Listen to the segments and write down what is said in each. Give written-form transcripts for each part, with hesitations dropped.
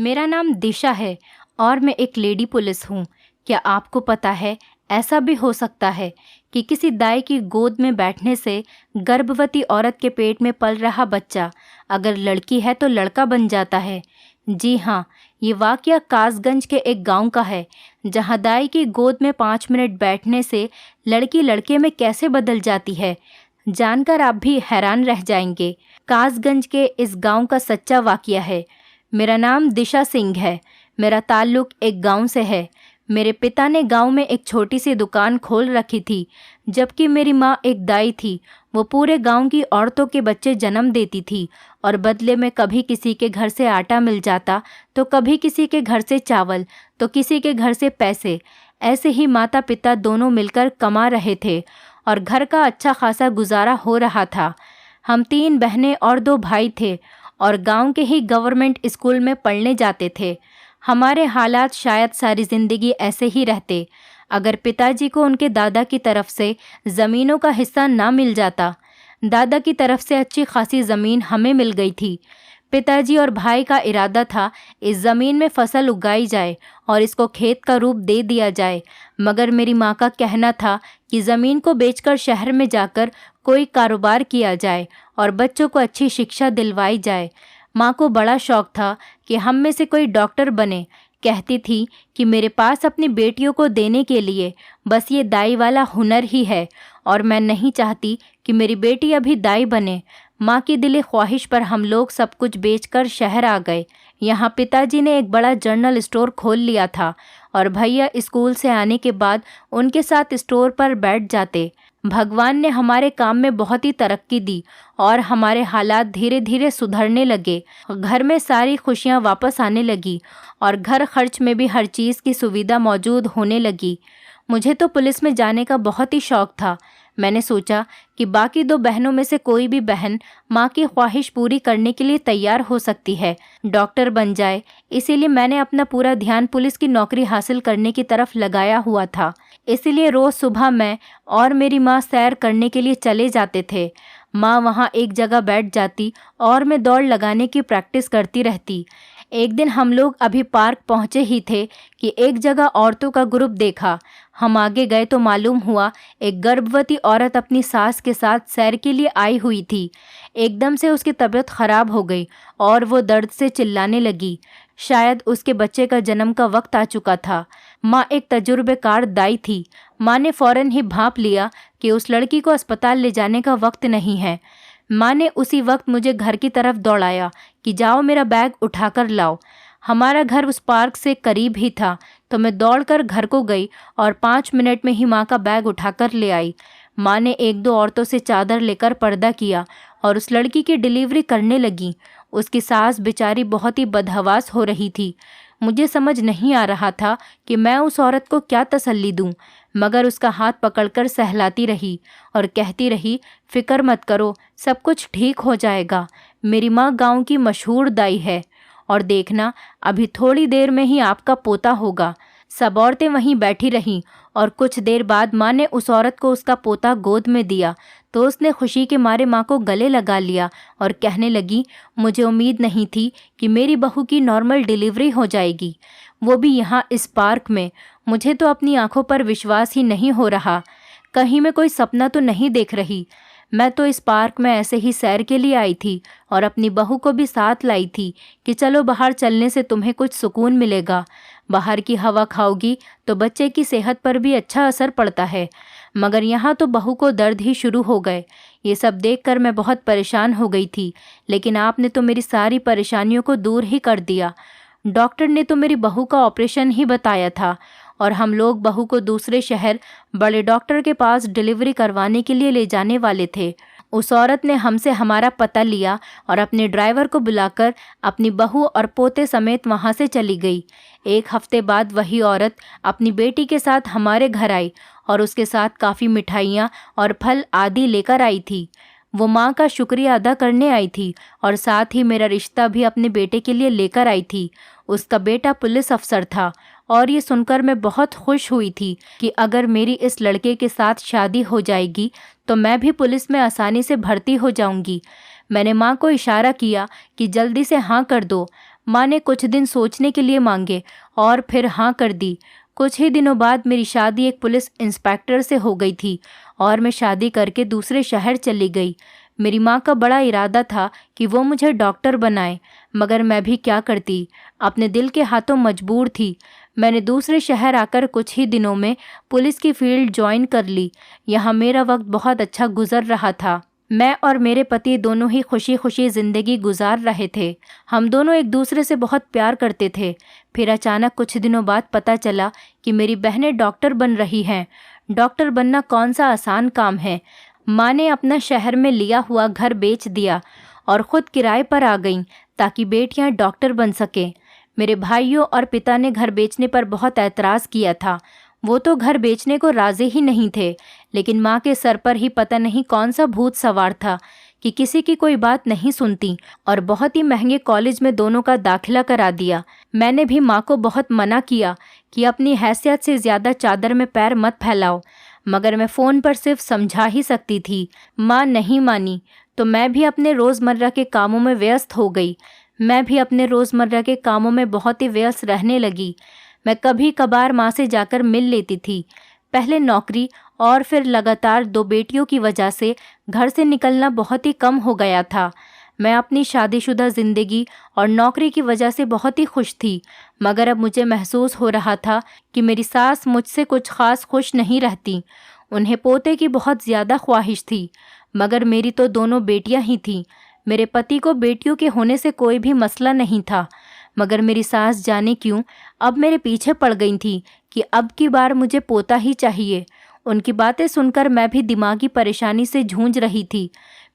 मेरा नाम दिशा है और मैं एक लेडी पुलिस हूँ। क्या आपको पता है, ऐसा भी हो सकता है कि किसी दाई की गोद में बैठने से गर्भवती औरत के पेट में पल रहा बच्चा अगर लड़की है तो लड़का बन जाता है। जी हाँ, ये वाकया कासगंज के एक गांव का है, जहां दाई की गोद में 5 मिनट बैठने से लड़की लड़के में कैसे बदल जाती है। जानकर आप भी हैरान रह जाएंगे। कासगंज के इस गांव का सच्चा वाकया है। मेरा नाम दिशा सिंह है। मेरा ताल्लुक एक गांव से है। मेरे पिता ने गांव में एक छोटी सी दुकान खोल रखी थी, जबकि मेरी माँ एक दाई थी। वो पूरे गांव की औरतों के बच्चे जन्म देती थी और बदले में कभी किसी के घर से आटा मिल जाता, तो कभी किसी के घर से चावल, तो किसी के घर से पैसे। ऐसे ही माता पिता दोनों मिलकर कमा रहे थे और घर का अच्छा खासा गुजारा हो रहा था। हम 3 बहनें और 2 भाई थे और गांव के ही गवर्नमेंट स्कूल में पढ़ने जाते थे। हमारे हालात शायद सारी ज़िंदगी ऐसे ही रहते अगर पिताजी को उनके दादा की तरफ से ज़मीनों का हिस्सा ना मिल जाता। दादा की तरफ से अच्छी खासी ज़मीन हमें मिल गई थी। पिताजी और भाई का इरादा था इस ज़मीन में फसल उगाई जाए और इसको खेत का रूप दे दिया जाए, मगर मेरी माँ का कहना था कि ज़मीन को बेचकर शहर में जाकर कोई कारोबार किया जाए और बच्चों को अच्छी शिक्षा दिलवाई जाए। माँ को बड़ा शौक था कि हम में से कोई डॉक्टर बने। कहती थी कि मेरे पास अपनी बेटियों को देने के लिए बस ये दाई वाला हुनर ही है और मैं नहीं चाहती कि मेरी बेटी अभी दाई बने। माँ की दिली ख्वाहिश पर हम लोग सब कुछ बेचकर शहर आ गए। यहाँ पिताजी ने एक बड़ा जनरल स्टोर खोल लिया था और भैया स्कूल से आने के बाद उनके साथ स्टोर पर बैठ जाते। भगवान ने हमारे काम में बहुत ही तरक्की दी और हमारे हालात धीरे धीरे सुधरने लगे। घर में सारी खुशियाँ वापस आने लगी और घर खर्च में भी हर चीज़ की सुविधा मौजूद होने लगी। मुझे तो पुलिस में जाने का बहुत ही शौक था। मैंने सोचा कि बाकी 2 बहनों में से कोई भी बहन माँ की ख्वाहिश पूरी करने के लिए तैयार हो सकती है, डॉक्टर बन जाए। इसीलिए मैंने अपना पूरा ध्यान पुलिस की नौकरी हासिल करने की तरफ लगाया हुआ था। इसीलिए रोज़ सुबह मैं और मेरी माँ सैर करने के लिए चले जाते थे। माँ वहाँ एक जगह बैठ जाती और मैं दौड़ लगाने की प्रैक्टिस करती रहती। एक दिन हम लोग अभी पार्क पहुँचे ही थे कि एक जगह औरतों का ग्रुप देखा। हम आगे गए तो मालूम हुआ एक गर्भवती औरत अपनी सास के साथ सैर के लिए आई हुई थी। एकदम से उसकी तबीयत खराब हो गई और वो दर्द से चिल्लाने लगी। शायद उसके बच्चे का जन्म का वक्त आ चुका था। माँ एक तजुर्बेकार दाई थी। माँ ने फौरन ही भांप लिया कि उस लड़की को अस्पताल ले जाने का वक्त नहीं है। माँ ने उसी वक्त मुझे घर की तरफ दौड़ाया कि जाओ मेरा बैग उठाकर लाओ। हमारा घर उस पार्क से करीब ही था, तो मैं दौड़कर घर को गई और 5 मिनट में ही माँ का बैग उठाकर ले आई। माँ ने 1-2 औरतों से चादर लेकर पर्दा किया और उस लड़की की डिलीवरी करने लगी। उसकी सास बेचारी बहुत ही बदहवास हो रही थी। मुझे समझ नहीं आ रहा था कि मैं उस औरत को क्या तसल्ली दूं, मगर उसका हाथ पकड़कर सहलाती रही और कहती रही, फिक्र मत करो, सब कुछ ठीक हो जाएगा। मेरी माँ गांव की मशहूर दाई है और देखना, अभी थोड़ी देर में ही आपका पोता होगा। सब औरतें वहीं बैठी रहीं और कुछ देर बाद माँ ने उस औरत को उसका पोता गोद में दिया तो उसने खुशी के मारे माँ को गले लगा लिया और कहने लगी, मुझे उम्मीद नहीं थी कि मेरी बहू की नॉर्मल डिलीवरी हो जाएगी, वो भी यहाँ इस पार्क में। मुझे तो अपनी आंखों पर विश्वास ही नहीं हो रहा। कहीं मैं कोई सपना तो नहीं देख रही। मैं तो इस पार्क में ऐसे ही सैर के लिए आई थी और अपनी बहू को भी साथ लाई थी कि चलो बाहर चलने से तुम्हें कुछ सुकून मिलेगा। बाहर की हवा खाओगी तो बच्चे की सेहत पर भी अच्छा असर पड़ता है। मगर यहाँ तो बहू को दर्द ही शुरू हो गए। ये सब देखकर मैं बहुत परेशान हो गई थी, लेकिन आपने तो मेरी सारी परेशानियों को दूर ही कर दिया। डॉक्टर ने तो मेरी बहू का ऑपरेशन ही बताया था और हम लोग बहू को दूसरे शहर बड़े डॉक्टर के पास डिलीवरी करवाने के लिए ले जाने वाले थे। उस औरत ने हमसे हमारा पता लिया और अपने ड्राइवर को बुलाकर अपनी बहू और पोते समेत वहां से चली गई। 1 हफ्ते बाद वही औरत अपनी बेटी के साथ हमारे घर आई और उसके साथ काफ़ी मिठाइयाँ और फल आदि लेकर आई थी। वो माँ का शुक्रिया अदा करने आई थी और साथ ही मेरा रिश्ता भी अपने बेटे के लिए लेकर आई थी। उसका बेटा पुलिस अफसर था और ये सुनकर मैं बहुत खुश हुई थी कि अगर मेरी इस लड़के के साथ शादी हो जाएगी तो मैं भी पुलिस में आसानी से भर्ती हो जाऊंगी। मैंने माँ को इशारा किया कि जल्दी से हाँ कर दो। माँ ने कुछ दिन सोचने के लिए मांगे और फिर हाँ कर दी। कुछ ही दिनों बाद मेरी शादी एक पुलिस इंस्पेक्टर से हो गई थी और मैं शादी करके दूसरे शहर चली गई। मेरी माँ का बड़ा इरादा था कि वो मुझे डॉक्टर बनाए, मगर मैं भी क्या करती, अपने दिल के हाथों मजबूर थी। मैंने दूसरे शहर आकर कुछ ही दिनों में पुलिस की फील्ड ज्वाइन कर ली। यहाँ मेरा वक्त बहुत अच्छा गुजर रहा था। मैं और मेरे पति दोनों ही खुशी खुशी ज़िंदगी गुजार रहे थे। हम दोनों एक दूसरे से बहुत प्यार करते थे। फिर अचानक कुछ दिनों बाद पता चला कि मेरी बहनें डॉक्टर बन रही हैं। डॉक्टर बनना कौन सा आसान काम है। माँ ने अपना शहर में लिया हुआ घर बेच दिया और ख़ुद किराए पर आ गईं ताकि बेटियां डॉक्टर बन सकें। मेरे भाइयों और पिता ने घर बेचने पर बहुत ऐतराज़ किया था। वो तो घर बेचने को राज़ी ही नहीं थे, लेकिन माँ के सर पर ही पता नहीं कौन सा भूत सवार था कि किसी की कोई बात नहीं सुनती और बहुत ही महंगे कॉलेज में दोनों का दाखिला करा दिया। मैंने भी माँ को बहुत मना किया कि अपनी हैसियत से ज़्यादा चादर में पैर मत फैलाओ, मगर मैं फ़ोन पर सिर्फ समझा ही सकती थी। माँ नहीं मानी तो मैं भी अपने रोज़मर्रा के कामों में व्यस्त हो गई। मैं भी अपने रोज़मर्रा के कामों में बहुत ही व्यस्त रहने लगी। मैं कभी कभार माँ से जाकर मिल लेती थी। पहले नौकरी और फिर लगातार 2 बेटियों की वजह से घर से निकलना बहुत ही कम हो गया था। मैं अपनी शादीशुदा ज़िंदगी और नौकरी की वजह से बहुत ही खुश थी, मगर अब मुझे महसूस हो रहा था कि मेरी सास मुझसे कुछ ख़ास खुश नहीं रहती। उन्हें पोते की बहुत ज़्यादा ख्वाहिश थी, मगर मेरी तो दोनों बेटियां ही थीं। मेरे पति को बेटियों के होने से कोई भी मसला नहीं था, मगर मेरी सास जाने क्यों अब मेरे पीछे पड़ गई थी कि अब की बार मुझे पोता ही चाहिए। उनकी बातें सुनकर मैं भी दिमागी परेशानी से जूझ रही थी।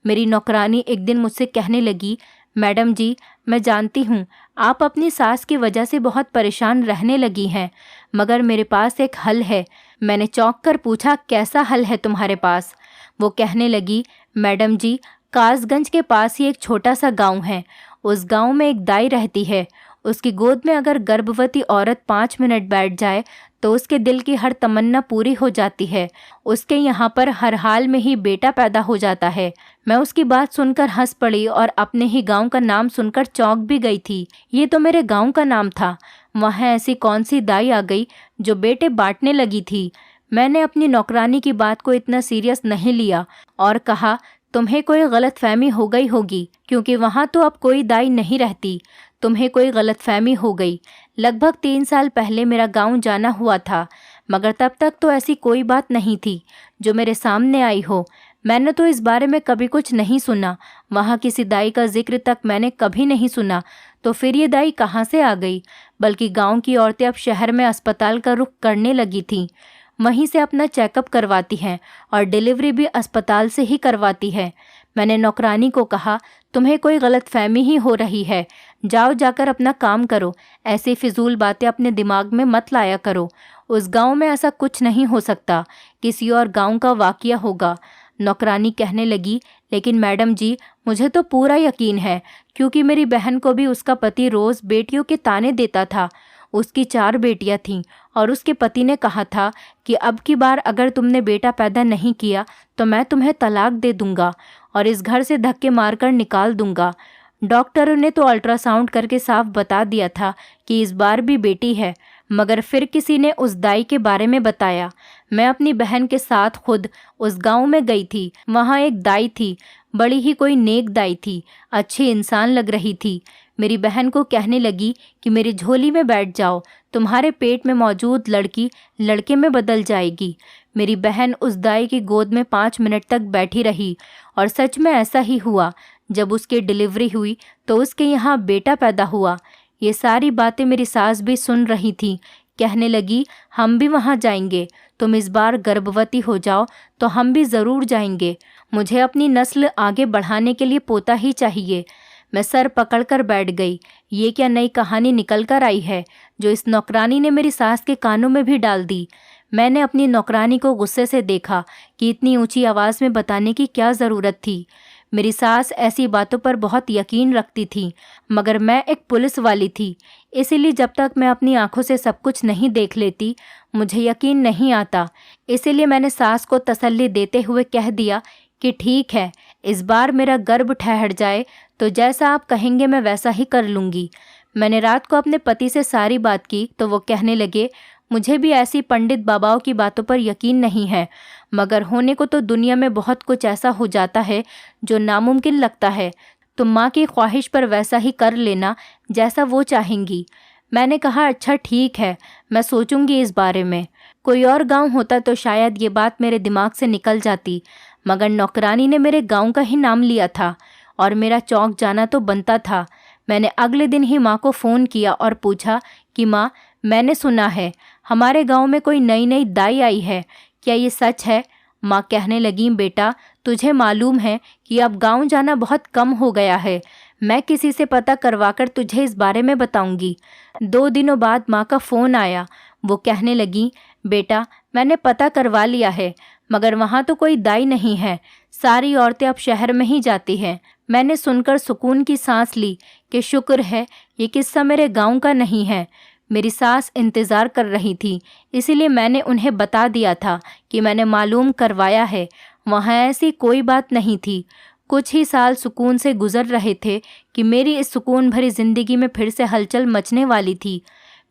मेरी नौकरानी एक दिन मुझसे कहने लगी, मैडम जी, मैं जानती हूँ आप अपनी सास की वजह से बहुत परेशान रहने लगी हैं, मगर मेरे पास एक हल है। मैंने चौंक कर पूछा, कैसा हल है तुम्हारे पास? वो कहने लगी, मैडम जी, कासगंज के पास ही एक छोटा सा गांव है। उस गांव में एक दाई रहती है। उसकी गोद में अगर गर्भवती औरत 5 मिनट बैठ जाए तो उसके दिल की हर तमन्ना पूरी हो जाती है। उसके यहाँ पर हर हाल में ही बेटा पैदा हो जाता है। मैं उसकी बात सुनकर हंस पड़ी और अपने ही गांव का नाम सुनकर चौंक भी गई थी। ये तो मेरे गांव का नाम था। वहाँ ऐसी कौन सी दाई आ गई जो बेटे बांटने लगी थी। मैंने अपनी नौकरानी की बात को इतना सीरियस नहीं लिया और कहा, तुम्हें कोई गलतफहमी हो गई होगी, क्योंकि वहाँ तो अब कोई दाई नहीं रहती। तुम्हें कोई गलतफहमी हो गई। लगभग 3 साल पहले मेरा गांव जाना हुआ था, मगर तब तक तो ऐसी कोई बात नहीं थी जो मेरे सामने आई हो। मैंने तो इस बारे में कभी कुछ नहीं सुना। वहाँ किसी दाई का जिक्र तक मैंने कभी नहीं सुना। तो फिर ये दाई कहाँ से आ गई? बल्कि गांव की औरतें अब शहर में अस्पताल का रुख करने लगी थीं। वहीं से अपना चेकअप करवाती हैं और डिलीवरी भी अस्पताल से ही करवाती है। मैंने नौकरानी को कहा, तुम्हें कोई गलतफहमी ही हो रही है। जाओ जाकर अपना काम करो। ऐसी फिजूल बातें अपने दिमाग में मत लाया करो। उस गांव में ऐसा कुछ नहीं हो सकता, किसी और गांव का वाकया होगा। नौकरानी कहने लगी, लेकिन मैडम जी, मुझे तो पूरा यकीन है, क्योंकि मेरी बहन को भी उसका पति रोज़ बेटियों के ताने देता था। उसकी 4 बेटियां थीं और उसके पति ने कहा था कि अब की बार अगर तुमने बेटा पैदा नहीं किया तो मैं तुम्हें तलाक दे दूंगा और इस घर से धक्के मारकर निकाल दूंगा। डॉक्टरों ने तो अल्ट्रासाउंड करके साफ बता दिया था कि इस बार भी बेटी है, मगर फिर किसी ने उस दाई के बारे में बताया। मैं अपनी बहन के साथ खुद उस गांव में गई थी। वहाँ एक दाई थी, बड़ी ही कोई नेक दाई थी, अच्छी इंसान लग रही थी। मेरी बहन को कहने लगी कि मेरी झोली में बैठ जाओ, तुम्हारे पेट में मौजूद लड़की लड़के में बदल जाएगी। मेरी बहन उस दाई की गोद में 5 मिनट तक बैठी रही और सच में ऐसा ही हुआ। जब उसकी डिलीवरी हुई तो उसके यहाँ बेटा पैदा हुआ। ये सारी बातें मेरी सास भी सुन रही थी। कहने लगी, हम भी वहाँ जाएंगे। तुम इस बार गर्भवती हो जाओ तो हम भी ज़रूर जाएंगे। मुझे अपनी नस्ल आगे बढ़ाने के लिए पोता ही चाहिए। मैं सर पकड़कर बैठ गई। ये क्या नई कहानी निकल कर आई है जो इस नौकरानी ने मेरी सास के कानों में भी डाल दी। मैंने अपनी नौकरानी को गुस्से से देखा कि इतनी ऊंची आवाज़ में बताने की क्या ज़रूरत थी। मेरी सास ऐसी बातों पर बहुत यकीन रखती थी, मगर मैं एक पुलिस वाली थी, इसीलिए जब तक मैं अपनी आंखों से सब कुछ नहीं देख लेती मुझे यकीन नहीं आता। इसीलिए मैंने सास को तसल्ली देते हुए कह दिया कि ठीक है, इस बार मेरा गर्भ ठहर जाए तो जैसा आप कहेंगे मैं वैसा ही कर लूँगी। मैंने रात को अपने पति से सारी बात की तो वो कहने लगे, मुझे भी ऐसी पंडित बाबाओं की बातों पर यकीन नहीं है, मगर होने को तो दुनिया में बहुत कुछ ऐसा हो जाता है जो नामुमकिन लगता है। तुम माँ की ख्वाहिश पर वैसा ही कर लेना जैसा वो चाहेंगी। मैंने कहा, अच्छा ठीक है, मैं सोचूंगी इस बारे में। कोई और गांव होता तो शायद ये बात मेरे दिमाग से निकल जाती, मगर नौकरानी ने मेरे गांव का ही नाम लिया था और मेरा चौंक जाना तो बनता था। मैंने अगले दिन ही माँ को फ़ोन किया और पूछा कि माँ, मैंने सुना है हमारे गांव में कोई नई नई दाई आई है, क्या ये सच है? माँ कहने लगी, बेटा तुझे मालूम है कि अब गांव जाना बहुत कम हो गया है। मैं किसी से पता करवाकर तुझे इस बारे में बताऊंगी। 2 दिनों बाद माँ का फ़ोन आया। वो कहने लगी, बेटा मैंने पता करवा लिया है, मगर वहाँ तो कोई दाई नहीं है। सारी औरतें अब शहर में ही जाती हैं। मैंने सुनकर सुकून की सांस ली कि शुक्र है ये किस्सा मेरे गांव का नहीं है। मेरी सास इंतज़ार कर रही थी, इसीलिए मैंने उन्हें बता दिया था कि मैंने मालूम करवाया है। वहाँ ऐसी कोई बात नहीं थी। कुछ ही साल सुकून से गुजर रहे थे कि मेरी इस सुकून भरी ज़िंदगी में फिर से हलचल मचने वाली थी।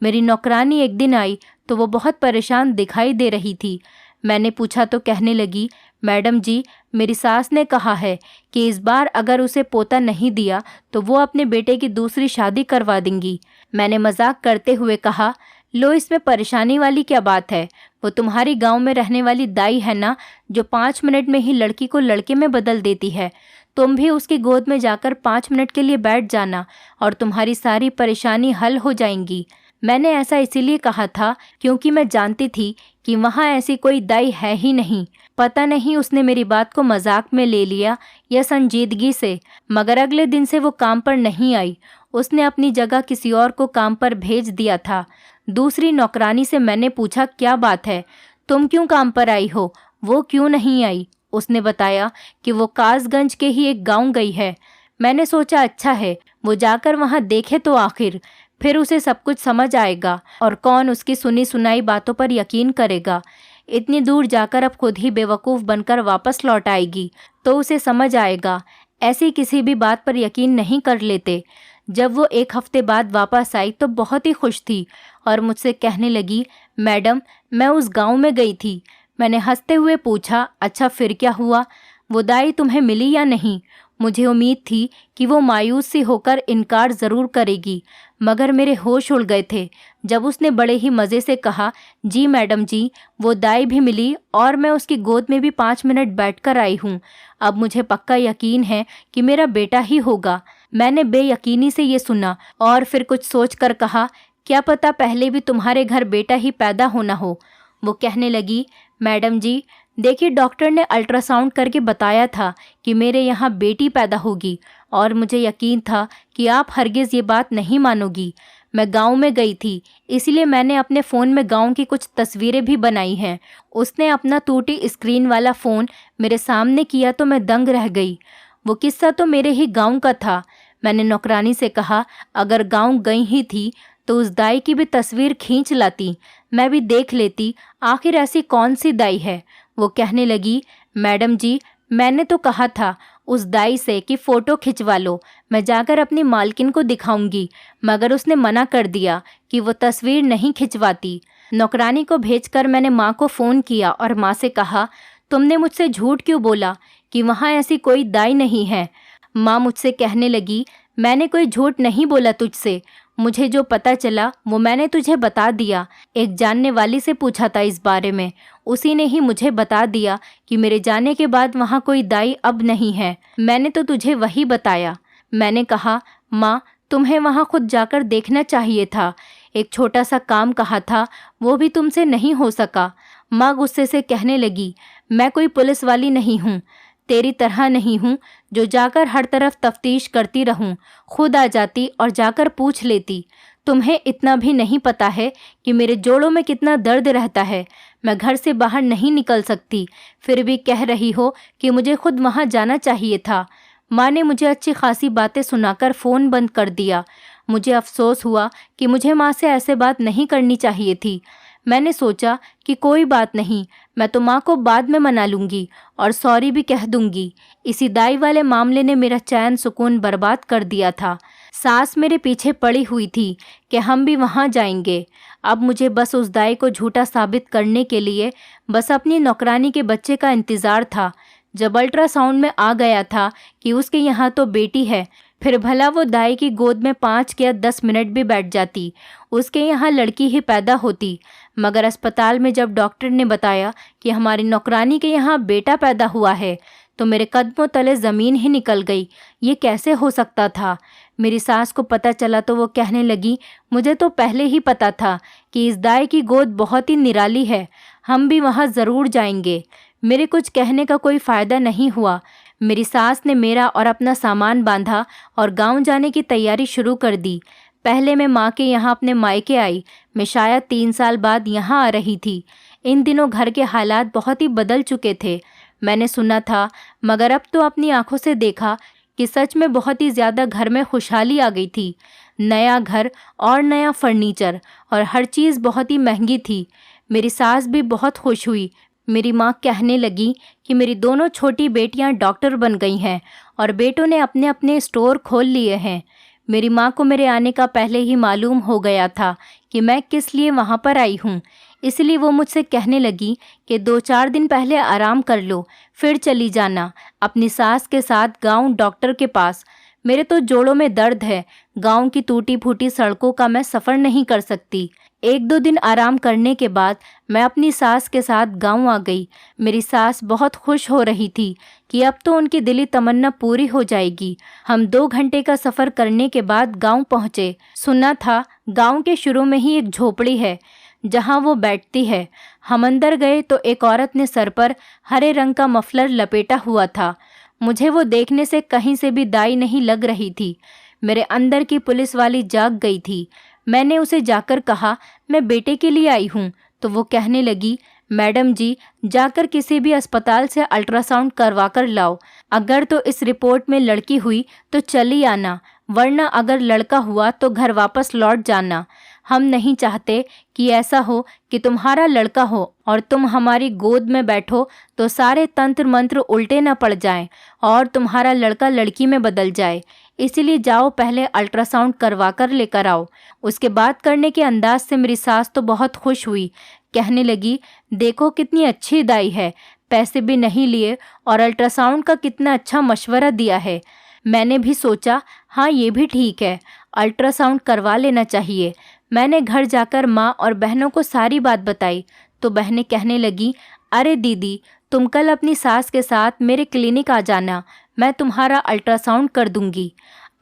मेरी नौकरानी एक दिन आई तो वो बहुत परेशान दिखाई दे रही थी। मैंने पूछा तो कहने लगी, मैडम जी, मेरी सास ने कहा है कि इस बार अगर उसे पोता नहीं दिया तो वो अपने बेटे की दूसरी शादी करवा देंगी। मैंने मजाक करते हुए कहा, लो इसमें परेशानी वाली क्या बात है? वो तुम्हारी गांव में रहने वाली दाई है ना, जो 5 मिनट में ही लड़की को लड़के में बदल देती है। तुम भी उसकी गोद में जाकर 5 मिनट के लिए बैठ जाना और तुम्हारी सारी परेशानी हल हो जाएंगी। मैंने ऐसा इसीलिए कहा था क्योंकि मैं जानती थी कि वहाँ ऐसी कोई दाई है ही नहीं। पता नहीं उसने मेरी बात को मजाक में ले लिया या संजीदगी से, मगर अगले दिन से वो काम पर नहीं आई। उसने अपनी जगह किसी और को काम पर भेज दिया था। दूसरी नौकरानी से मैंने पूछा, क्या बात है, तुम क्यों काम पर आई हो, वो क्यों नहीं आई? उसने बताया कि वो कासगंज के ही एक गांव गई है। मैंने सोचा अच्छा है, वो जाकर वहां देखे तो आखिर, फिर उसे सब कुछ समझ आएगा और कौन उसकी सुनी सुनाई बातों पर यकीन करेगा। इतनी दूर जाकर अब खुद ही बेवकूफ़ बनकर वापस लौट आएगी तो उसे समझ आएगा। ऐसी किसी भी बात पर यकीन नहीं कर लेते। जब वो 1 हफ्ते बाद वापस आई तो बहुत ही खुश थी और मुझसे कहने लगी, मैडम मैं उस गांव में गई थी। मैंने हंसते हुए पूछा, अच्छा फिर क्या हुआ? वो दाई तुम्हें मिली या नहीं? मुझे उम्मीद थी कि वो मायूस सी होकर इनकार ज़रूर करेगी, मगर मेरे होश उड़ गए थे जब उसने बड़े ही मज़े से कहा, जी मैडम जी, वो दाई भी मिली और मैं उसकी गोद में भी 5 मिनट बैठकर आई हूँ। अब मुझे पक्का यकीन है कि मेरा बेटा ही होगा। मैंने बेयकीनी से ये सुना और फिर कुछ सोच कर कहा, क्या पता पहले भी तुम्हारे घर बेटा ही पैदा होना हो। वो कहने लगी, मैडम जी देखिए, डॉक्टर ने अल्ट्रासाउंड करके बताया था कि मेरे यहाँ बेटी पैदा होगी और मुझे यकीन था कि आप हरगिज़ ये बात नहीं मानोगी। मैं गांव में गई थी, इसलिए मैंने अपने फ़ोन में गांव की कुछ तस्वीरें भी बनाई हैं। उसने अपना टूटी स्क्रीन वाला फ़ोन मेरे सामने किया तो मैं दंग रह गई। वो किस्सा तो मेरे ही गांव का था। मैंने नौकरानी से कहा, अगर गांव गई ही थी तो उस दाई की भी तस्वीर खींच लाती, मैं भी देख लेती आखिर ऐसी कौन सी दाई है। वो कहने लगी, मैडम जी मैंने तो कहा था उस दाई से कि फ़ोटो खिंचवा लो, मैं जाकर अपनी मालकिन को दिखाऊंगी, मगर उसने मना कर दिया कि वो तस्वीर नहीं खिंचवाती। नौकरानी को भेजकर मैंने माँ को फ़ोन किया और माँ से कहा, तुमने मुझसे झूठ क्यों बोला कि वहाँ ऐसी कोई दाई नहीं है? माँ मुझसे कहने लगी, मैंने कोई झूठ नहीं बोला तुझसे, मुझे जो पता चला वो मैंने तुझे बता दिया। एक जानने वाली से पूछा था इस बारे में, उसी ने ही मुझे बता दिया कि मेरे जाने के बाद वहाँ कोई दाई अब नहीं है। मैंने तो तुझे वही बताया। मैंने कहा, माँ तुम्हें वहाँ खुद जाकर देखना चाहिए था। एक छोटा सा काम कहा था, वो भी तुमसे नहीं हो सका। माँ गुस्से से कहने लगी, मैं कोई पुलिस वाली नहीं हूँ, तेरी तरह नहीं हूँ जो जाकर हर तरफ तफ्तीश करती रहूँ। खुद आ जाती और जाकर पूछ लेती। तुम्हें इतना भी नहीं पता है कि मेरे जोड़ों में कितना दर्द रहता है। मैं घर से बाहर नहीं निकल सकती, फिर भी कह रही हो कि मुझे खुद वहाँ जाना चाहिए था। माँ ने मुझे अच्छी खासी बातें सुनाकर फ़ोन बंद कर दिया। मुझे अफसोस हुआ कि मुझे माँ से ऐसे बात नहीं करनी चाहिए थी। मैंने सोचा कि कोई बात नहीं, मैं तो माँ को बाद में मना लूँगी और सॉरी भी कह दूँगी। इसी दाई वाले मामले ने मेरा चैन सुकून बर्बाद कर दिया था। सास मेरे पीछे पड़ी हुई थी कि हम भी वहाँ जाएंगे। अब मुझे बस उस दाई को झूठा साबित करने के लिए बस अपनी नौकरानी के बच्चे का इंतज़ार था। जब अल्ट्रासाउंड में आ गया था कि उसके यहाँ तो बेटी है, फिर भला वो दाई की गोद में 5 या 10 मिनट भी बैठ जाती, उसके यहाँ लड़की ही पैदा होती। मगर अस्पताल में जब डॉक्टर ने बताया कि हमारी नौकरानी के यहाँ बेटा पैदा हुआ है, तो मेरे कदमों तले ज़मीन ही निकल गई। ये कैसे हो सकता था? मेरी सास को पता चला तो वो कहने लगी, मुझे तो पहले ही पता था कि इस दाई की गोद बहुत ही निराली है, हम भी वहाँ ज़रूर जाएंगे। मेरे कुछ कहने का कोई फ़ायदा नहीं हुआ। मेरी सास ने मेरा और अपना सामान बांधा और गांव जाने की तैयारी शुरू कर दी। पहले मैं माँ के यहाँ अपने मायके आई। मैं शायद 3 साल बाद यहाँ आ रही थी। इन दिनों घर के हालात बहुत ही बदल चुके थे। मैंने सुना था, मगर अब तो अपनी आंखों से देखा कि सच में बहुत ही ज़्यादा घर में खुशहाली आ गई थी। नया घर और नया फर्नीचर और हर चीज़ बहुत ही महंगी थी। मेरी सास भी बहुत खुश हुई। मेरी माँ कहने लगी कि मेरी दोनों छोटी बेटियाँ डॉक्टर बन गई हैं और बेटों ने अपने अपने स्टोर खोल लिए हैं। मेरी माँ को मेरे आने का पहले ही मालूम हो गया था कि मैं किस लिए वहाँ पर आई हूँ, इसलिए वो मुझसे कहने लगी कि 2-4 दिन पहले आराम कर लो, फिर चली जाना अपनी सास के साथ गांव डॉक्टर के पास। मेरे तो जोड़ों में दर्द है, गांव की टूटी फूटी सड़कों का मैं सफ़र नहीं कर सकती। 1-2 दिन आराम करने के बाद मैं अपनी सास के साथ गांव आ गई। मेरी सास बहुत खुश हो रही थी कि अब तो उनकी दिली तमन्ना पूरी हो जाएगी। हम 2 घंटे का सफ़र करने के बाद गांव पहुँचे। सुना था गांव के शुरू में ही एक झोपड़ी है जहां वो बैठती है। हम अंदर गए तो एक औरत ने सर पर हरे रंग का मफलर लपेटा हुआ था। मुझे वो देखने से कहीं से भी दाई नहीं लग रही थी। मेरे अंदर की पुलिस वाली जाग गई थी। मैंने उसे जाकर कहा, मैं बेटे के लिए आई हूँ। तो वो कहने लगी, मैडम जी, जाकर किसी भी अस्पताल से अल्ट्रासाउंड करवा कर लाओ। अगर तो इस रिपोर्ट में लड़की हुई तो चली आना, वरना अगर लड़का हुआ तो घर वापस लौट जाना। हम नहीं चाहते कि ऐसा हो कि तुम्हारा लड़का हो और तुम हमारी गोद में बैठो तो सारे तंत्र मंत्र उल्टे न पड़ जाएं और तुम्हारा लड़का लड़की में बदल जाए। इसीलिए जाओ, पहले अल्ट्रासाउंड करवा कर लेकर आओ। उसके बात करने के अंदाज से मेरी सास तो बहुत खुश हुई। कहने लगी, देखो कितनी अच्छी दाई है, पैसे भी नहीं लिए और अल्ट्रासाउंड का कितना अच्छा मशवरा दिया है। मैंने भी सोचा, हाँ ये भी ठीक है, अल्ट्रासाउंड करवा लेना चाहिए। मैंने घर जाकर माँ और बहनों को सारी बात बताई तो बहनें कहने लगी, अरे दीदी, तुम कल अपनी सास के साथ मेरे क्लिनिक आ जाना, मैं तुम्हारा अल्ट्रासाउंड कर दूंगी।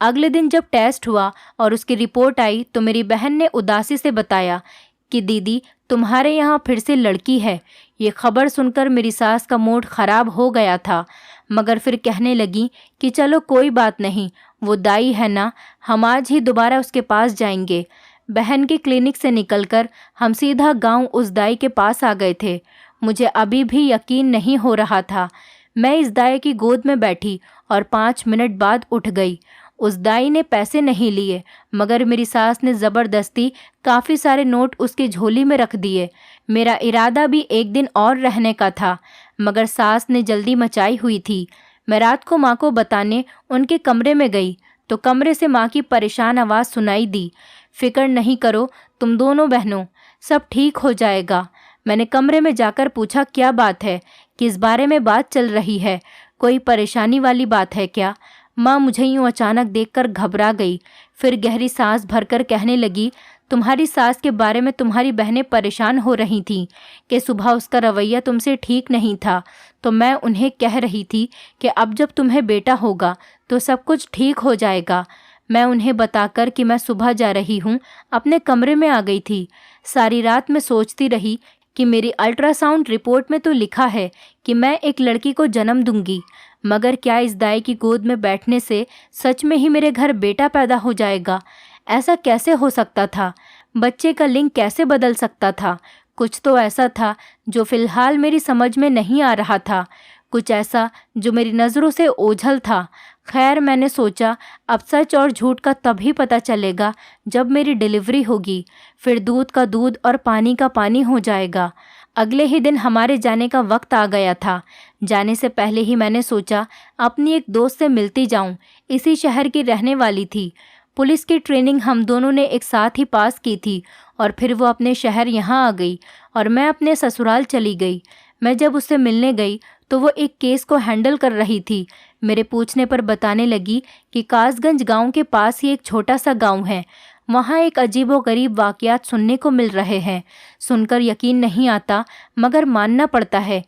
अगले दिन जब टेस्ट हुआ और उसकी रिपोर्ट आई तो मेरी बहन ने उदासी से बताया कि दीदी, तुम्हारे यहाँ फिर से लड़की है। ये खबर सुनकर मेरी सास का मूड ख़राब हो गया था, मगर फिर कहने लगी कि चलो कोई बात नहीं, वो दाई है ना, हम आज ही दोबारा उसके पास जाएंगे। बहन के क्लिनिक से निकलकर हम सीधा गांव उस दाई के पास आ गए थे। मुझे अभी भी यकीन नहीं हो रहा था। मैं इस दाई की गोद में बैठी और 5 मिनट बाद उठ गई। उस दाई ने पैसे नहीं लिए, मगर मेरी सास ने ज़बरदस्ती काफ़ी सारे नोट उसकी झोली में रख दिए। मेरा इरादा भी एक दिन और रहने का था, मगर सास ने जल्दी मचाई हुई थी। मैं रात को माँ को बताने उनके कमरे में गई तो कमरे से माँ की परेशान आवाज़ सुनाई दी, फिक्र नहीं करो तुम दोनों बहनों, सब ठीक हो जाएगा। मैंने कमरे में जाकर पूछा, क्या बात है, किस बारे में बात चल रही है, कोई परेशानी वाली बात है क्या? माँ मुझे यूँ अचानक देखकर घबरा गई। फिर गहरी सांस भरकर कहने लगी, तुम्हारी सास के बारे में तुम्हारी बहनें परेशान हो रही थीं कि सुबह उसका रवैया तुमसे ठीक नहीं था, तो मैं उन्हें कह रही थी कि अब जब तुम्हें बेटा होगा तो सब कुछ ठीक हो जाएगा। मैं उन्हें बताकर कि मैं सुबह जा रही हूँ अपने कमरे में आ गई थी। सारी रात मैं सोचती रही कि मेरी अल्ट्रासाउंड रिपोर्ट में तो लिखा है कि मैं एक लड़की को जन्म दूंगी, मगर क्या इस दाई की गोद में बैठने से सच में ही मेरे घर बेटा पैदा हो जाएगा? ऐसा कैसे हो सकता था? बच्चे का लिंग कैसे बदल सकता था? कुछ तो ऐसा था जो फ़िलहाल मेरी समझ में नहीं आ रहा था, कुछ ऐसा जो मेरी नज़रों से ओझल था। खैर, मैंने सोचा अब सच और झूठ का तभी पता चलेगा जब मेरी डिलीवरी होगी, फिर दूध का दूध और पानी का पानी हो जाएगा। अगले ही दिन हमारे जाने का वक्त आ गया था। जाने से पहले ही मैंने सोचा अपनी एक दोस्त से मिलती जाऊं, इसी शहर की रहने वाली थी। पुलिस की ट्रेनिंग हम दोनों ने एक साथ ही पास की थी और फिर वो अपने शहर यहाँ आ गई और मैं अपने ससुराल चली गई। मैं जब उससे मिलने गई तो वो एक केस को हैंडल कर रही थी। मेरे पूछने पर बताने लगी कि कासगंज गांव के पास ही एक छोटा सा गांव है, वहाँ एक अजीबोगरीब वाक़यात सुनने को मिल रहे हैं। सुनकर यकीन नहीं आता मगर मानना पड़ता है।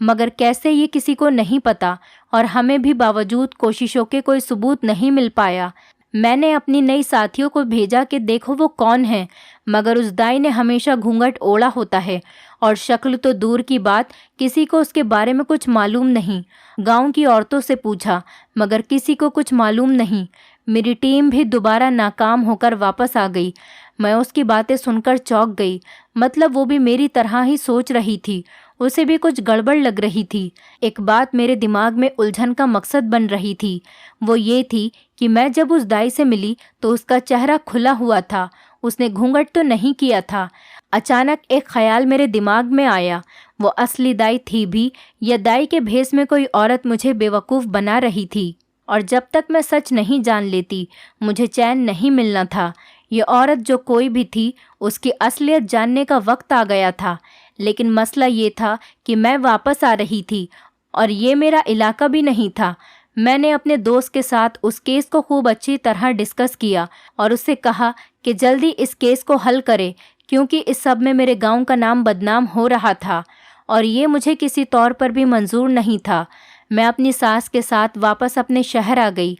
मगर कैसे ये किसी को नहीं पता और हमें भी बावजूद कोशिशों के कोई सबूत नहीं मिल पाया। मैंने अपनी नई साथियों को भेजा कि देखो वो कौन है, मगर उस दाई ने हमेशा घूंघट ओढ़ा होता है और शक्ल तो दूर की बात, किसी को उसके बारे में कुछ मालूम नहीं। गांव की औरतों से पूछा मगर किसी को कुछ मालूम नहीं। मेरी टीम भी दोबारा नाकाम होकर वापस आ गई। मैं उसकी बातें सुनकर चौंक गई। मतलब वो भी मेरी तरह ही सोच रही थी, उसे भी कुछ गड़बड़ लग रही थी। एक बात मेरे दिमाग में उलझन का मकसद बन रही थी, वो ये थी कि मैं जब उस दाई से मिली तो उसका चेहरा खुला हुआ था, उसने घूंघट तो नहीं किया था। अचानक एक ख्याल मेरे दिमाग में आया, वो असली दाई थी भी या दाई के भेष में कोई औरत मुझे बेवकूफ़ बना रही थी। और जब तक मैं सच नहीं जान लेती मुझे चैन नहीं मिलना था। ये औरत जो कोई भी थी, उसकी असलियत जानने का वक्त आ गया था। लेकिन मसला ये था कि मैं वापस आ रही थी और ये मेरा इलाका भी नहीं था। मैंने अपने दोस्त के साथ उस केस को खूब अच्छी तरह डिस्कस किया और उससे कहा कि जल्दी इस केस को हल करे, क्योंकि इस सब में मेरे गांव का नाम बदनाम हो रहा था और ये मुझे किसी तौर पर भी मंजूर नहीं था। मैं अपनी सास के साथ वापस अपने शहर आ गई।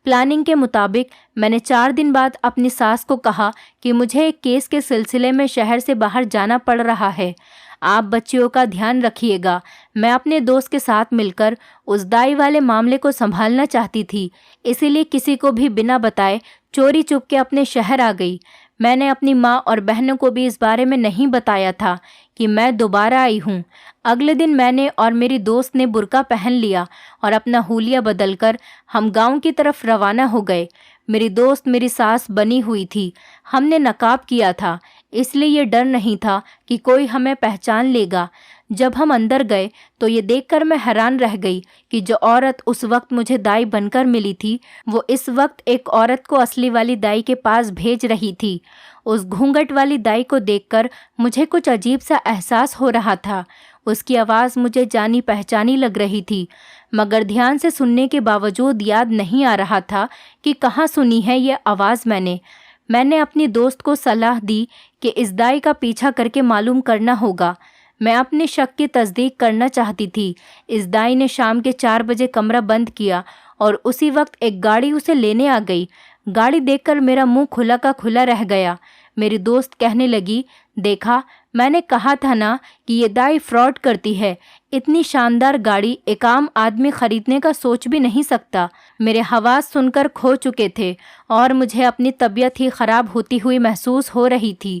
प्लानिंग के मुताबिक मैंने 4 दिन बाद अपनी सास को कहा कि मुझे एक केस के सिलसिले में शहर से बाहर जाना पड़ रहा है, आप बच्चियों का ध्यान रखिएगा। मैं अपने दोस्त के साथ मिलकर उस दाई वाले मामले को संभालना चाहती थी, इसीलिए किसी को भी बिना बताए चोरी चुपके अपने शहर आ गई। मैंने अपनी माँ और बहनों को भी इस बारे में नहीं बताया था कि मैं दोबारा आई हूँ। अगले दिन मैंने और मेरी दोस्त ने बुर्का पहन लिया और अपना हुलिया बदलकर हम गांव की तरफ रवाना हो गए। मेरी दोस्त मेरी सास बनी हुई थी। हमने नकाब किया था, इसलिए ये डर नहीं था कि कोई हमें पहचान लेगा। जब हम अंदर गए तो ये देखकर मैं हैरान रह गई कि जो औरत उस वक्त मुझे दाई बनकर मिली थी, वो इस वक्त एक औरत को असली वाली दाई के पास भेज रही थी। उस घूंघट वाली दाई को देखकर मुझे कुछ अजीब सा एहसास हो रहा था। उसकी आवाज़ मुझे जानी पहचानी लग रही थी, मगर ध्यान से सुनने के बावजूद याद नहीं आ रहा था कि कहाँ सुनी है ये आवाज़ मैंने अपनी दोस्त को सलाह दी कि इस दाई का पीछा करके मालूम करना होगा। मैं अपने शक की तस्दीक करना चाहती थी। इस दाई ने शाम के 4 बजे कमरा बंद किया और उसी वक्त एक गाड़ी उसे लेने आ गई। गाड़ी देखकर मेरा मुंह खुला का खुला रह गया। मेरी दोस्त कहने लगी, देखा, मैंने कहा था ना कि ये दाई फ्रॉड करती है। इतनी शानदार गाड़ी एक आम आदमी खरीदने का सोच भी नहीं सकता। मेरे हवास सुनकर खो चुके थे और मुझे अपनी तबीयत ही ख़राब होती हुई महसूस हो रही थी।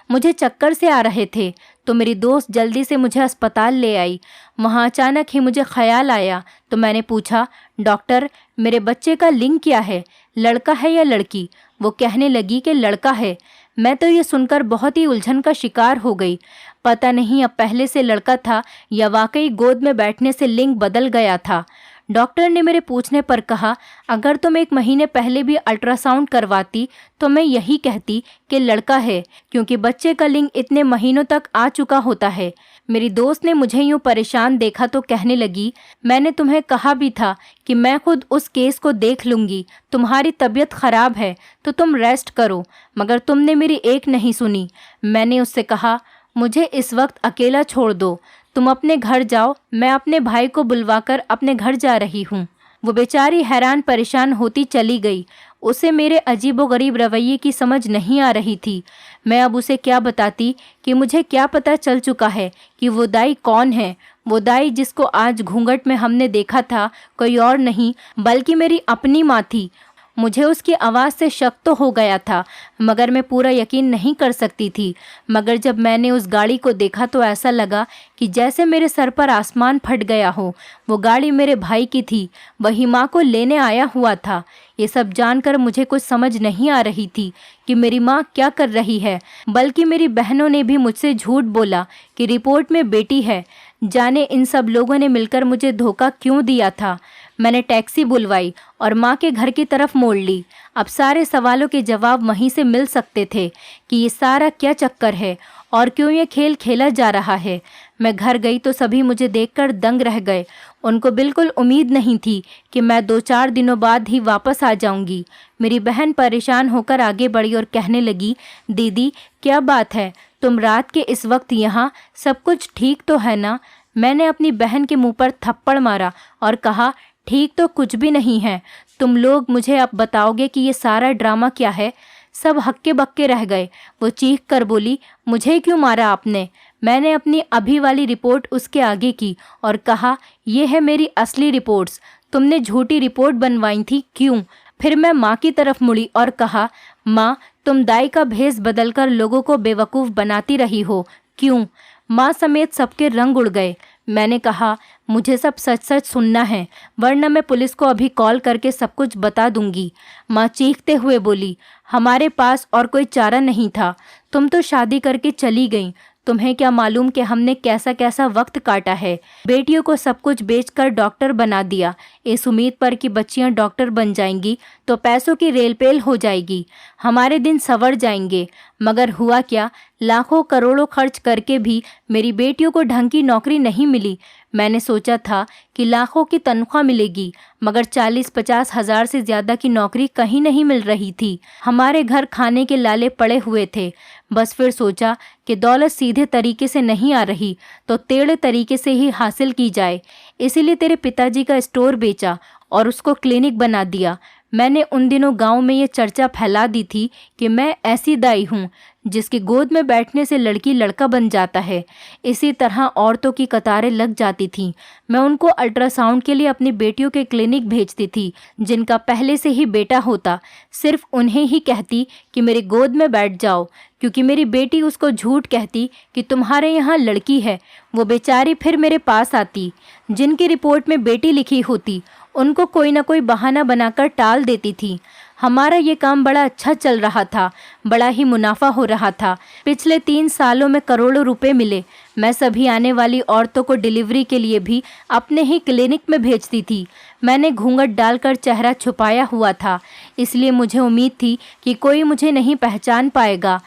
मुझे चक्कर से आ रहे थे तो मेरी दोस्त जल्दी से मुझे अस्पताल ले आई। वहाँ अचानक ही मुझे ख्याल आया तो मैंने पूछा, डॉक्टर, मेरे बच्चे का लिंग क्या है, लड़का है या लड़की? वो कहने लगी कि लड़का है। मैं तो ये सुनकर बहुत ही उलझन का शिकार हो गई। पता नहीं अब पहले से लड़का था या वाकई गोद में बैठने से लिंग बदल गया था। डॉक्टर ने मेरे पूछने पर कहा, अगर तुम 1 महीने पहले भी अल्ट्रासाउंड करवाती तो मैं यही कहती कि लड़का है, क्योंकि बच्चे का लिंग इतने महीनों तक आ चुका होता है। मेरी दोस्त ने मुझे यूँ परेशान देखा तो कहने लगी, मैंने तुम्हें कहा भी था कि मैं खुद उस केस को देख लूँगी। तुम्हारी तबीयत ख़राब है तो तुम रेस्ट करो, मगर तुमने मेरी एक नहीं सुनी। मैंने उससे कहा, मुझे इस वक्त अकेला छोड़ दो, तुम अपने घर जाओ, मैं अपने भाई को बुलवाकर अपने घर जा रही हूँ। वो बेचारी हैरान परेशान होती चली गई। उसे मेरे अजीबोगरीब रवैये की समझ नहीं आ रही थी। मैं अब उसे क्या बताती कि मुझे क्या पता चल चुका है कि वो दाई कौन है। वो दाई जिसको आज घूंघट में हमने देखा था कोई और नहीं बल्कि मेरी अपनी माँ थी। मुझे उसकी आवाज़ से शक तो हो गया था, मगर मैं पूरा यकीन नहीं कर सकती थी। मगर जब मैंने उस गाड़ी को देखा तो ऐसा लगा कि जैसे मेरे सर पर आसमान फट गया हो। वो गाड़ी मेरे भाई की थी, वही माँ को लेने आया हुआ था। ये सब जानकर मुझे कुछ समझ नहीं आ रही थी कि मेरी माँ क्या कर रही है, बल्कि मेरी बहनों ने भी मुझसे झूठ बोला कि रिपोर्ट में बेटी है। जाने इन सब लोगों ने मिलकर मुझे धोखा क्यों दिया था। मैंने टैक्सी बुलवाई और माँ के घर की तरफ मोड़ ली। अब सारे सवालों के जवाब वहीं से मिल सकते थे कि ये सारा क्या चक्कर है और क्यों ये खेल खेला जा रहा है। मैं घर गई तो सभी मुझे देखकर दंग रह गए। उनको बिल्कुल उम्मीद नहीं थी कि मैं 2-4 दिनों बाद ही वापस आ जाऊंगी। मेरी बहन परेशान होकर आगे बढ़ी और कहने लगी, दीदी क्या बात है, तुम रात के इस वक्त यहाँ, सब कुछ ठीक तो है ना? मैंने अपनी बहन के मुंह पर थप्पड़ मारा और कहा, ठीक तो कुछ भी नहीं है। तुम लोग मुझे अब बताओगे कि ये सारा ड्रामा क्या है? सब हक्के बक्के रह गए। वो चीख कर बोली, मुझे क्यों मारा आपने? मैंने अपनी अभी वाली रिपोर्ट उसके आगे की और कहा, ये है मेरी असली रिपोर्ट्स। तुमने झूठी रिपोर्ट बनवाई थी, क्यों? फिर मैं माँ की तरफ मुड़ी और कहा, माँ तुम दाई का भेष बदलकर लोगों को बेवकूफ़ बनाती रही हो, क्यों? माँ समेत सबके रंग उड़ गए। मैंने कहा, मुझे सब सच सच सुनना है, वरना मैं पुलिस को अभी कॉल करके सब कुछ बता दूंगी। माँ चीखते हुए बोली, हमारे पास और कोई चारा नहीं था, तुम तो शादी करके चली गई। तुम्हें क्या मालूम कि हमने कैसा कैसा वक्त काटा है। बेटियों को सब कुछ बेचकर डॉक्टर बना दिया, इस उम्मीद पर कि बच्चियां डॉक्टर बन जाएंगी तो पैसों की रेलपेल हो जाएगी, हमारे दिन संवर जाएंगे। मगर हुआ क्या, लाखों करोड़ों खर्च करके भी मेरी बेटियों को ढंग की नौकरी नहीं मिली। मैंने सोचा था कि लाखों की तनख्वाह मिलेगी, मगर 40-50 हज़ार से ज़्यादा की नौकरी कहीं नहीं मिल रही थी। हमारे घर खाने के लाले पड़े हुए थे। बस फिर सोचा कि दौलत सीधे तरीके से नहीं आ रही तो टेढ़े तरीके से ही हासिल की जाए। इसीलिए तेरे पिताजी का स्टोर बेचा और उसको क्लिनिक बना दिया। मैंने उन दिनों गांव में ये चर्चा फैला दी थी कि मैं ऐसी दाई हूँ जिसकी गोद में बैठने से लड़की लड़का बन जाता है। इसी तरह औरतों की कतारें लग जाती थीं। मैं उनको अल्ट्रासाउंड के लिए अपनी बेटियों के क्लिनिक भेजती थी, जिनका पहले से ही बेटा होता। सिर्फ उन्हें ही कहती कि मेरी गोद में बैठ जाओ, क्योंकि मेरी बेटी उसको झूठ कहती कि तुम्हारे यहाँ लड़की है। वो बेचारी फिर मेरे पास आती। जिनकी रिपोर्ट में बेटी लिखी होती उनको कोई ना कोई बहाना बनाकर टाल देती थी। हमारा ये काम बड़ा अच्छा चल रहा था, बड़ा ही मुनाफा हो रहा था। पिछले 3 सालों में करोड़ों रुपए मिले। मैं सभी आने वाली औरतों को डिलीवरी के लिए भी अपने ही क्लिनिक में भेजती थी। मैंने घूंघट डालकर चेहरा छुपाया हुआ था, इसलिए मुझे उम्मीद थी कि कोई मुझे नहीं पहचान पाएगा।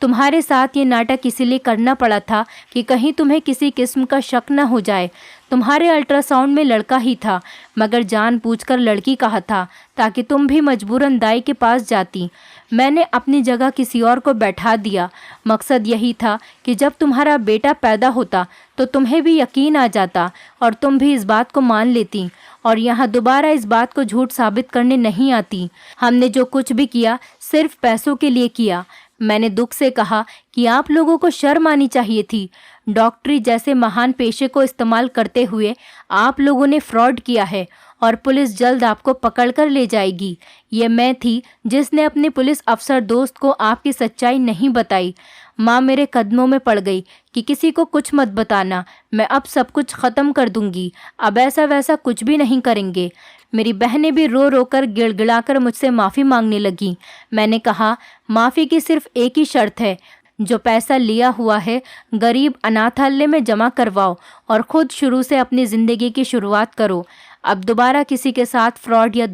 तुम्हारे साथ ये नाटक इसीलिए करना पड़ा था कि कहीं तुम्हें किसी किस्म का शक न हो जाए। तुम्हारे अल्ट्रासाउंड में लड़का ही था, मगर जानबूझकर लड़की कहा था ताकि तुम भी मजबूरन दाई के पास जाती। मैंने अपनी जगह किसी और को बैठा दिया। मकसद यही था कि जब तुम्हारा बेटा पैदा होता तो तुम्हें भी यकीन आ जाता और तुम भी इस बात को मान लेती और यहाँ दोबारा इस बात को झूठ साबित करने नहीं आती। हमने जो कुछ भी किया सिर्फ पैसों के लिए किया। मैंने दुख से कहा कि आप लोगों को शर्म आनी चाहिए थी। डॉक्टरी जैसे महान पेशे को इस्तेमाल करते हुए आप लोगों ने फ्रॉड किया है और पुलिस जल्द आपको पकड़ कर ले जाएगी। ये मैं थी जिसने अपने पुलिस अफसर दोस्त को आपकी सच्चाई नहीं बताई। माँ मेरे कदमों में पड़ गई कि किसी को कुछ मत बताना, मैं अब सब कुछ ख़त्म कर दूंगी, अब ऐसा वैसा कुछ भी नहीं करेंगे। मेरी बहनें भी रो रो कर गिड़गिड़ाकर मुझसे माफ़ी मांगने लगी। मैंने कहा, माफ़ी की सिर्फ एक ही शर्त है, जो पैसा लिया हुआ है गरीब अनाथालय में जमा करवाओ और ख़ुद शुरू से अपनी ज़िंदगी की शुरुआत करो। अब दोबारा किसी के साथ फ्रॉड या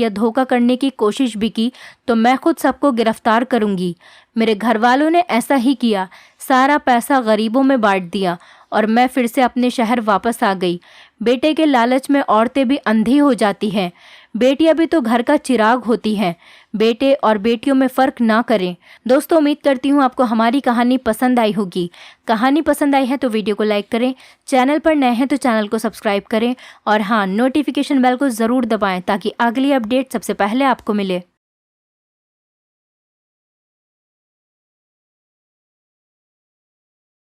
धोखा करने की कोशिश भी की तो मैं खुद सबको गिरफ्तार करूंगी। मेरे घर वालों ने ऐसा ही किया, सारा पैसा गरीबों में बांट दिया और मैं फिर से अपने शहर वापस आ गई। बेटे के लालच में औरतें भी अंधी हो जाती हैं। बेटियां भी तो घर का चिराग होती हैं। बेटे और बेटियों में फ़र्क ना करें। दोस्तों, उम्मीद करती हूँ आपको हमारी कहानी पसंद आई होगी। कहानी पसंद आई है तो वीडियो को लाइक करें, चैनल पर नए हैं तो चैनल को सब्सक्राइब करें और हाँ, नोटिफिकेशन बेल को ज़रूर दबाएं ताकि अगली अपडेट सबसे पहले आपको मिले।